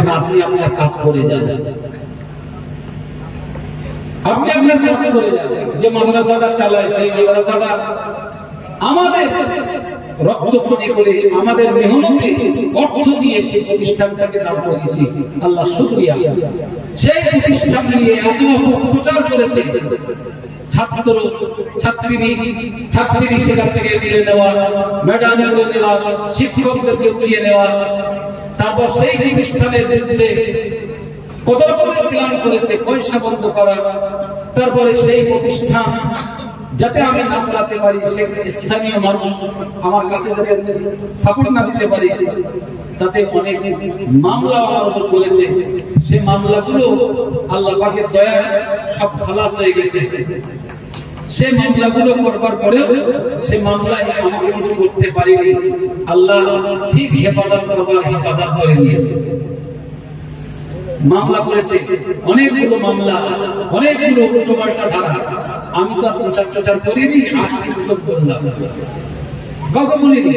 থাকবে না, আপনি আপনার কাজ করে যান, আপনি আপনার কাজ করে যান। যে মাদ্রাসাটা চালায় সেই মাদ্রাসাটা আমাদের রক্তপানি করে আমাদের মেহনতে অর্থ দিয়ে সেই প্রতিষ্ঠানটাকে দান করেছি, আল্লাহ শুকরিয়া। সেই প্রতিষ্ঠান নিয়ে এত প্রচার করেছে, ছাত্র ছাত্রী সেখান থেকে তুলে নেওয়া, ম্যাডাম তুলে নেওয়া, শিক্ষকদেরকে উঠিয়ে নেওয়া, তারপর সেই প্রতিষ্ঠানের বিরুদ্ধে কত রকমের প্ল্যান করেছে, পয়সা বন্ধ করা, তারপরে সেই প্রতিষ্ঠান যাতে আমি না চালাতে পারি, সে স্থানীয় মানুষ আমার কাছে যাতে সাপোর্ট না দিতে পারে, তাতে অনেক মামলা আমার উপর করেছে। সে মামলাগুলো আল্লাহ পাকের দয়ায় সব খালাস হয়ে গেছে। সে মামলাগুলো করবার পরেও সে মামলায় আমাকে কিছু করতে পারিনি, আল্লাহ ঠিক হেফাজত করে নিয়েছে। মামলা করেছে অনেকগুলো মামলা, অনেকগুলো উল্টোপাল্টা ধারা, আমি তো প্রচার করিনি, আজকে প্রথম করলাম, কাউকে বলিনি।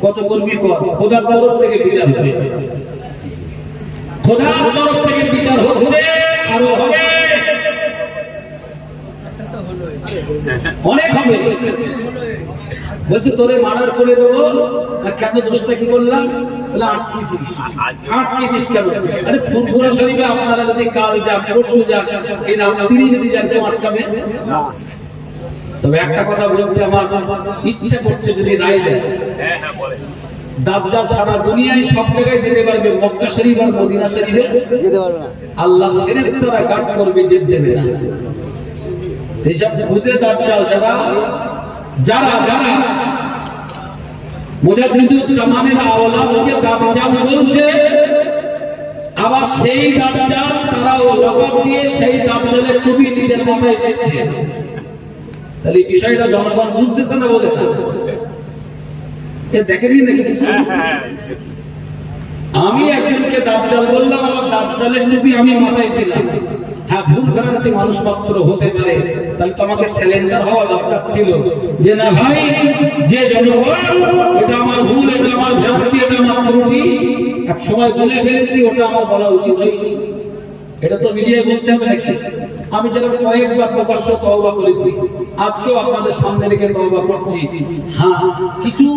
কত কর্মী কর, খোদার তরফ থেকে বিচার হবে, খোদার তরফ থেকে বিচার হচ্ছে, আরো হবে, অনেক হবে। বলছে তোরে মার্ডার করে দেবো, কেন দোষটা কি করলাম, বলে আটকেছিস কেন? আরে ফুরফুরা শরীফে আপনারা যদি কাল যান, পরশু যান, এই রাত্রি যদি যান, কেউ আটকাবে না। তবে একটা কথা বলতে আমার ইচ্ছা করছে, যদি রায় দেয় দাজ্জাল সারা দুনিয়ায় সব জায়গায় যেতে পারবে, মক্কা শরীফ আর মদিনা শরীফে যেতে পারবে না, আল্লাহ ফেরেশতারা গার্ড করবে, যেতে দেবে না। এইসব খুদে দাজ্জাল যারা মুজাদ্দিদুল জামানের আওলাদকে দাজ্জাল বলছে, আবার সেই দাজ্জাল তারাও লকব দিয়ে সেই দাজ্জালের টুপি নিজের মাথায় দিচ্ছে। তাহলে এই বিষয়টা জনগণ বুঝতেছে না, বলে না এ দেখেনি নাকি? আমি একজনকে দাজ্জাল বললাম, আমার দাজ্জালের টুপি আমি মাথায় দিলাম। হ্যাঁ, ভুল ভ্রান্তি মানুষ মাত্র হতে পারে, তাহলে তোমাকে স্যালেন্ডার হওয়া দরকার ছিল, যে না ভাই, যে জনগণ, এটা আমার ভুল, এটা আমার ভ্রান্তি, এটা আমার ত্রুটি, এক সময় বলে ফেলেছি, ওটা আমার বলা উচিত হয়নি। এটা তো মিডিয়ায় বলতে হবে নাকি? আমি যেরকম কয়েকবার প্রকাশ্য তওবা করেছি, আজকেও আপনাদের সামনে রেখে তওবা করছি। হ্যাঁ, কিছু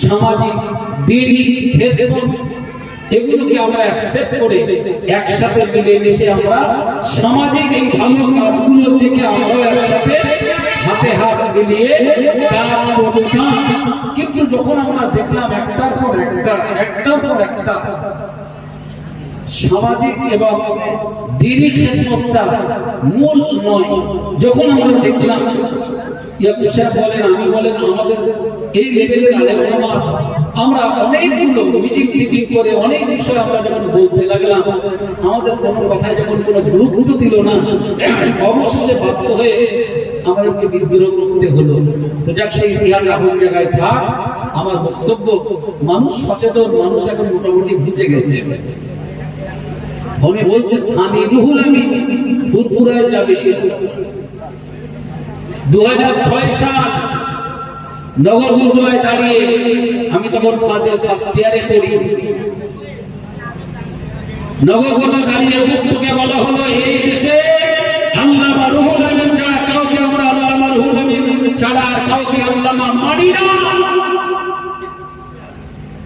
সামাজিক দিনই ক্ষেত্র এগুলোকে আমরা অ্যাকসেপ্ট করে একসাথে মিলেমিশে আমরা সামাজিক এই ভালো কাজগুলো থেকে আমরা একসাথে হাতে হাত মিলিয়ে কাজ করতাম। কিন্তু যখন আমরা দেখলাম একটার পর একটা সামাজিক এবং দিনী খেদমতটা মূল নয়, যখন আমরা দেখলাম, বলেন আমি বলেন আমাদের এই লেভেলের আলেমা, আমরা অনেকগুলো মিটিং সিটিং করে অনেক বিষয় আমরা যখন বলতে লাগলাম, আমাদের কোনো কথায় যখন কোনো গুরুত্ব দিল না, অবশেষে বাধ্য হয়ে আমাদেরকে বিদ্রোহ করতে হলো। তো যাক, সেই ইতিহাস আপন জায়গায় থাক। আমার বক্তব্য, মানুষ সচেতন, মানুষ এখন মোটামুটি বুঝে গেছে। আমি বলছে সানি রুহুল আমিন ফুরফুরায় যাবে। 2006 সাল নগর মজুয়ায় দাঁড়িয়ে, আমি তখন ফার্স্ট ইয়ারে পড়ি, নগর মজুয়ায় দাঁড়িয়ে বক্তব্যে বলা হলো, এই দেশে আল্লামা রুহুল আমিন ছাড়া কাউকে আমরা আল্লামা রুহুল আমিন ছাড়া কাউকে আল্লামা মানি না।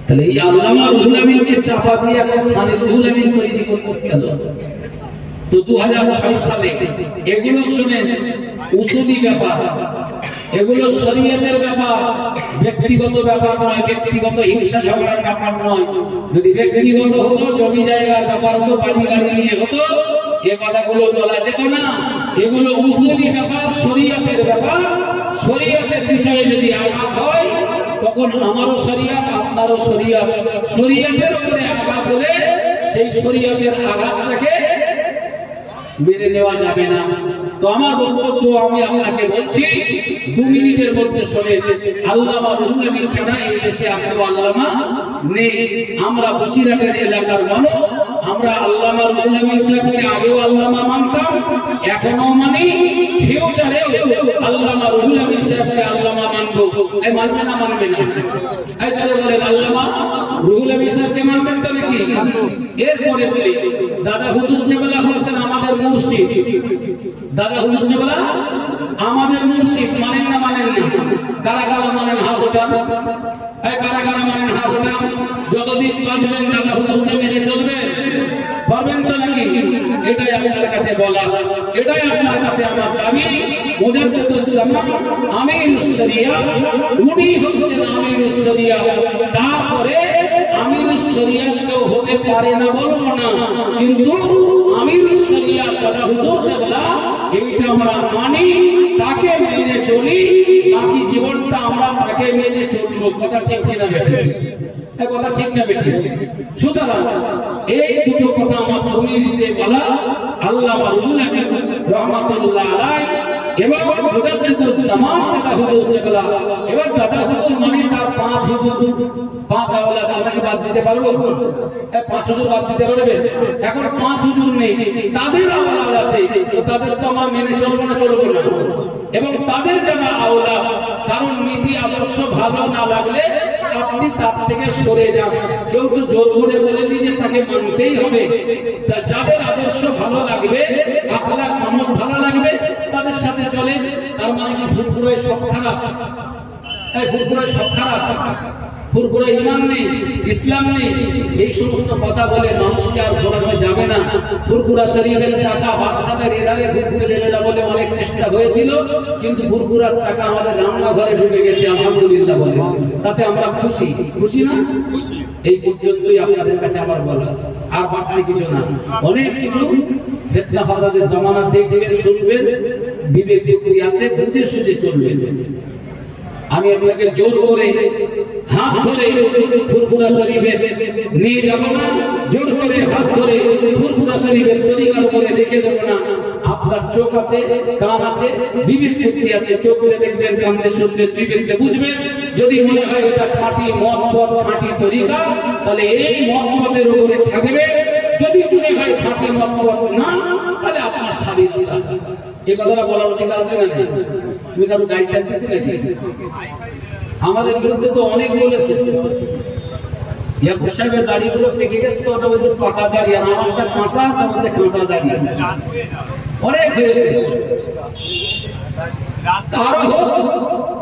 তাহলে এই আল্লামা রুহুল আমিনকে চাপা দিয়ে এখন সানি রুহুল আমিন তৈরি করতেছ কেন? তো 2006 সালে এগুলো শুনেন, উসুলি ব্যাপার, এগুলো শরীয়তের ব্যাপার, ব্যক্তিগত ব্যাপার নয়, ব্যক্তিগত হিংসা ঝগড়ার ব্যাপার নয়। যদি ব্যক্তিগত হতো, জমি জায়গার ব্যাপার হতো, বাড়ি গাড়ি নিয়ে হতো, এ কথাগুলো বলা যেত না। এগুলো উসুলি ব্যাপার, শরীয়তের ব্যাপার। শরীয়তের বিষয়ে যদি আঘাত হয়, তখন আমারও শরীয়ত, আপনারও শরীয়ত, শরীয়তের উপরে আঘাত হলে সেই শরীয়তের আঘাতটাকে মেনে নেওয়া যাবে না। তো আমার বক্তব্য আমি আপনাকে বলছি 2 মিনিটের মধ্যে শোনেন। আল্লামা রুহুল আমিন ছাড়া এই দেশে আর আল্লামা নেই। আমরা বসিরহাটের এলাকার মানুষ, আমরা আল্লামা রুহুল আমিন সাহেবকে আগেও আল্লামা মানতাম, এখনো মানি, ফিউচারেও আল্লামা রুহুল আমিন সাহেবকে আল্লামা মানবো। এই মানবে না মানবে না? এই তাহলে বলেন আল্লামা রুহুল আমিন সাহেবকে মানবেন তো নাকি? এরপরে বলি দাদা হুজুর কেবলা হচ্ছেন আমাদের মুর্শিদ। দাদা হুজুর কেবলা আমাদের মুর্শিদ, মানেন না মানেন না? কারা কারা মানেন হাত ওঠান? এই কারা কারা মানেন হাত ওঠান? যতদিন বাঁচবেন দাদা হুজুরকে মেনে চলবেন, পারবেন তো নাকি? এটাই আপনার কাছে বলা, এটাই আপনার কাছে আমার দাবি। মুজাদ্দিদুজ জামান আমিরুশ শরিয়া, উনি হচ্ছেন আমিরুশ শরিয়া। তারপরে আমিরুশ শরিয়া কেউ হতে পারে না বলবো না, কিন্তু আমিরুশ শরিয়া দাদা হুজুর কেবলা এইটা আমরা মানি, তাকে মেনে চলি, বাকি জীবনটা আমরা তাকে মেনে চলবো। কথা ঠিক কিনা বেঠিক? এই কথা ঠিক না বেঠিক? সুতরাং এই দুটো কথা আমার ভূমিতে বলা আল্লামা রুহুল আমিন রাহমাতুল্লাহ আলাইহি এবং মুজাদ্দিদুজ জামান দাদা হুজুর কেবলা। এবার দাদা হুজুর মানে তার 5 হুজুর, 5 আওলাদ আপনাকে বাদ দিতে পারবো? 5 হুজুর বাদ দিতে পারবে? এখন 5 হুজুর নেই, তাদের আওলাদ আছে, তো তাদের তো আমরা মেনে চলবো না, চলবো না। এবং তাদের যারা আওলাদ, কারণ নীতি আদর্শ ভালো না লাগলে আপনি তার থেকে সরে যান। কেউ তো জোর করে বলেনি যে তাকে মানতেই হবে। তা যাদের আদর্শ ভালো লাগবে, আখলাক আমল ভালো লাগবে, তাদের সাথে চলে। তার মানে কি ফুরফুরায় সব খারাপ? এই ফুরফুরায় সব খারাপ? ফুরফুরা ঈমান নেই, ইসলাম নেই, এই সমস্ত কথা বলে মানুষকে আর ঘোরানো যাবে না। ফুরফুরা শরীফের চাকা বাদশাদের এধারে ঘুরতে দেবে না বলে অনেক চেষ্টা হয়েছিল, কিন্তু ফুরফুরার চাকা আমাদের রান্নাঘরে ঢুকে গেছে, আলহামদুলিল্লাহ বলে। তাতে আমরা খুশি, খুশি না? এই পর্যন্তই আপনাদের কাছে আমার বলা, আর বাড়তি কিছু না। অনেক কিছু ফিতনা ফাসাদের জামানা দেখবেন, শুনবেন, বিবেক বুদ্ধি আছে, বুঝে সুঝে চলবেন। আমি আপনাকে জোর করে হাত ধরে ফুরফুরা শরীফে নিয়ে যাব না, জোর করে হাত ধরে ফুরফুরা শরীফের তরিকার উপরে রেখে দেব না। আপনার চোখ আছে, কান আছে, বিবেক বুদ্ধি আছে, চোখ দিয়ে দেখবেন, কান দিয়ে শুনবেন, বিবেকটা বুঝবেন। যদি মনে হয় এটা খাঁটি মত পথ, খাঁটি তরিকা, তাহলে এই মত পথের উপরে থাকবে। যদি মনে হয় খাঁটি মত পথ না, তাহলে আপনার স্বাধীনতা। এই কথাটা বলার অধিকার আছে না? তুমি কারো গাইডলাইন দিচ্ছি নাকি? আমাদের বিরুদ্ধে তো অনেক বলেছে, ইয়াকুব সাহেবের দাড়িগুলো পেকে গেছে, তো ওটা বলছে পাকা দাড়ি, আর আমারটা কাঁচা, তার হচ্ছে কাঁচা দাড়ি। অনেক হয়েছে।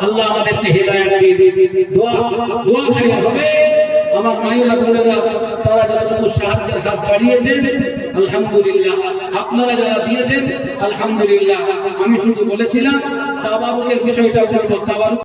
আল্লাহ আমাদেরকে হেদায়েত দিন। দোয়া শেয়ার হবে। আমার মায়েরা বোনেরা, তারা যতটুকু সাহায্যের হাত বাড়িয়েছেন আলহামদুলিল্লাহ, আপনারা যারা দিয়েছেন আলহামদুলিল্লাহ। আমি শুধু বলেছিলাম তাবারুকের বিষয়টা বলবো। তাবারুক